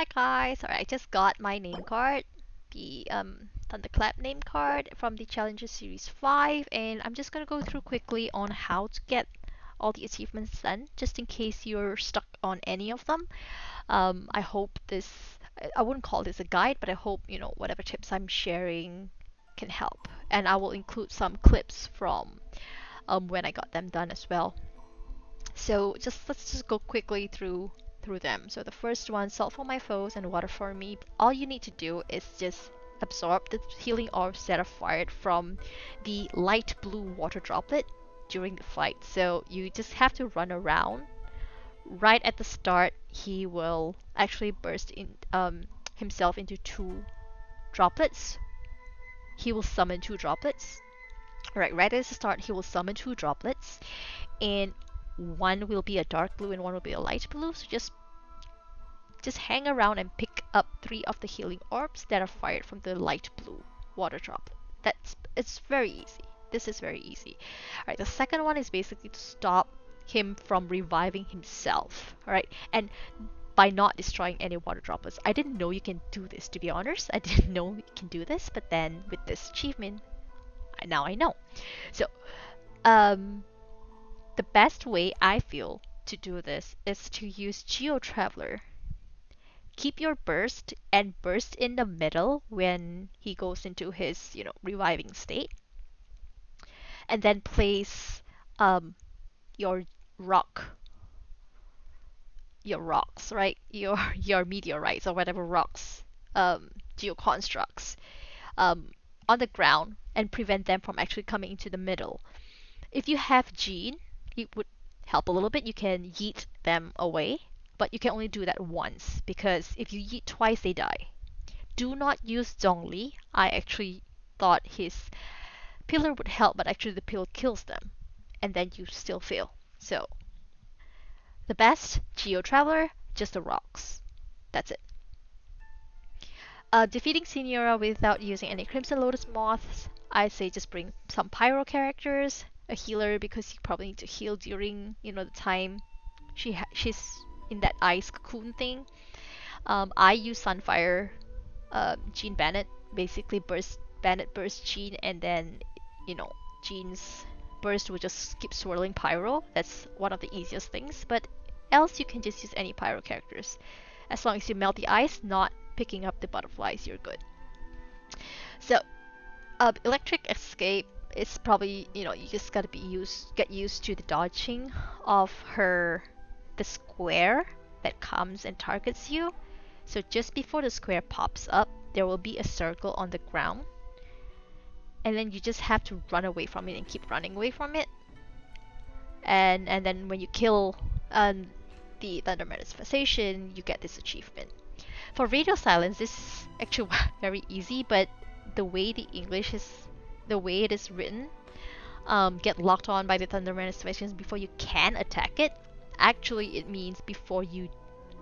Hi guys, alright, I just got my name card, the Thunderclap name card from the Challenger Series 5, and I'm just gonna go through quickly on how to get all the achievements done, just in case you're stuck on any of them. I hope I wouldn't call this a guide, but I hope, whatever tips I'm sharing can help. And I will include some clips from when I got them done as well. So let's just go quickly through them. So the first one, salt for my foes and water for me. All you need to do is just absorb the healing orbs that are fired from the light blue water droplet during the fight. So you just have to run around. Right at the start, he will actually burst in himself into two droplets. He will summon two droplets. Right at the start, he will summon two droplets, and one will be a dark blue and one will be a light blue. So just hang around and pick up three of the healing orbs that are fired from the light blue water droplet. It's very easy. This is very easy. Alright, the second one is basically to stop him from reviving himself. Alright, and by not destroying any water droplets. I didn't know you can do this, to be honest. I didn't know you can do this, but then with this achievement, now I know. So, the best way I feel to do this is to use Geo Traveler. Keep your burst and burst in the middle when he goes into his, reviving state, and then place your rock, your rocks, right? Your meteorites or whatever rocks, geoconstructs, on the ground and prevent them from actually coming into the middle. If you have Gene, it would help a little bit. You can yeet them away, but you can only do that once because if you yeet twice, they die. Do not use Zhongli. I actually thought his pillar would help, but actually the pillar kills them, and then you still fail. So the best Geo Traveler, just the rocks. That's it. Defeating Seniora without using any Crimson Lotus Moths, I say just bring some Pyro characters, a healer because you probably need to heal during the time she's in that ice cocoon thing. I use Sunfire, Jean Bennett, basically Bennett burst Jean, and then Jean's burst will just keep swirling Pyro. That's one of the easiest things, but else you can just use any Pyro characters. As long as you melt the ice, not picking up the butterflies, you're good. So, Electric Escape is probably, you just gotta get used to the dodging of the square that comes and targets you. So just before the square pops up, there will be a circle on the ground, and then you just have to run away from it and keep running away from it. And then when you kill the Thunder Manifestation, you get this achievement. For Radio Silence, this is actually very easy, but the way it is written, get locked on by the Thunder Manifestations before you can attack it. Actually, it means before you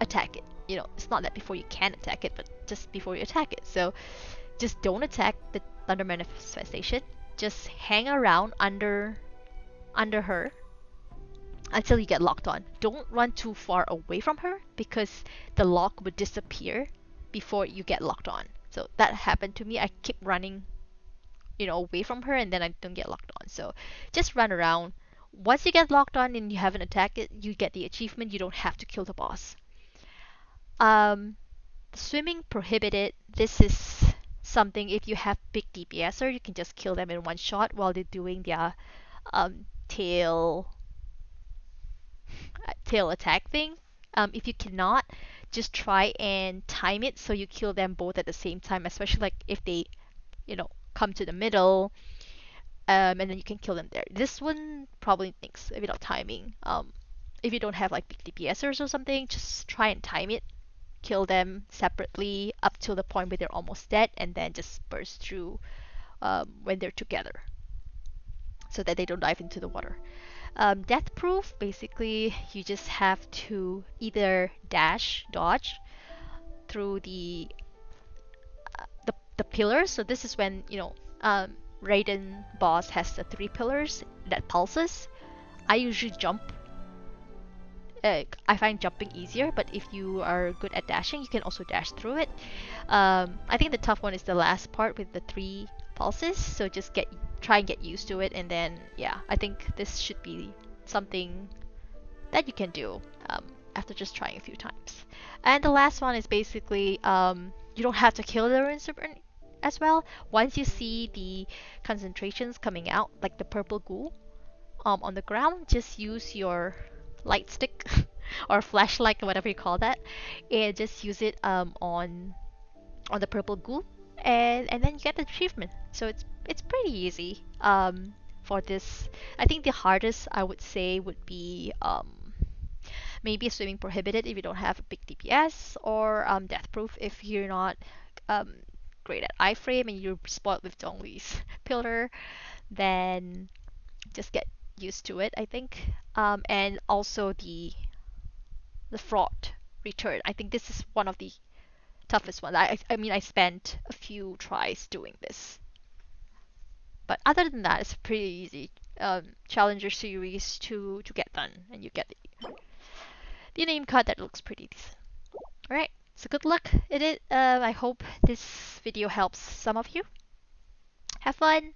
attack it. It's not that before you can attack it, but just before you attack it. So just don't attack the Thunder Manifestation. Just hang around under her until you get locked on. Don't run too far away from her because the lock would disappear before you get locked on. So that happened to me. I keep running, away from her, and then I don't get locked on. So just run around. Once you get locked on and you haven't attacked it, you get the achievement. You don't have to kill the boss. Swimming Prohibited. This is something, if you have big DPSer, you can just kill them in one shot while they're doing their tail attack thing. If you cannot, just try and time it so you kill them both at the same time, especially like if they come to the middle, and then you can kill them there. This one probably thinks a bit of timing. If you don't have like big DPSers or something, just try and time it. Kill them separately up till the point where they're almost dead, and then just burst through when they're together so that they don't dive into the water. Death proof, basically you just have to either dodge through the pillars. So this is when Raiden boss has the three pillars that pulses. I usually jump I find jumping easier, but if you are good at dashing, you can also dash through it. I think the tough one is the last part with the 3 pulses. So just try and get used to it, and then yeah, I think this should be something that you can do after just trying a few times. And the last one is basically you don't have to kill the rune serpent as well. Once you see the concentrations coming out, like the purple goo, on the ground, just use your light stick or flashlight or whatever you call that, and just use it on the purple goo, and then you get the achievement. So it's pretty easy. For this, I think the hardest I would say would be maybe swimming prohibited if you don't have a big DPS, or death proof if you're not um, great at iframe and you're spoiled with Dongli's pillar, then just get used to it, I think. And also the Fraught Return. I think this is one of the toughest ones. I mean, I spent a few tries doing this, but other than that, it's pretty easy challenger series to get done, and you get the name card that looks pretty decent. All right, so good luck in it. I hope this video helps some of you. Have fun.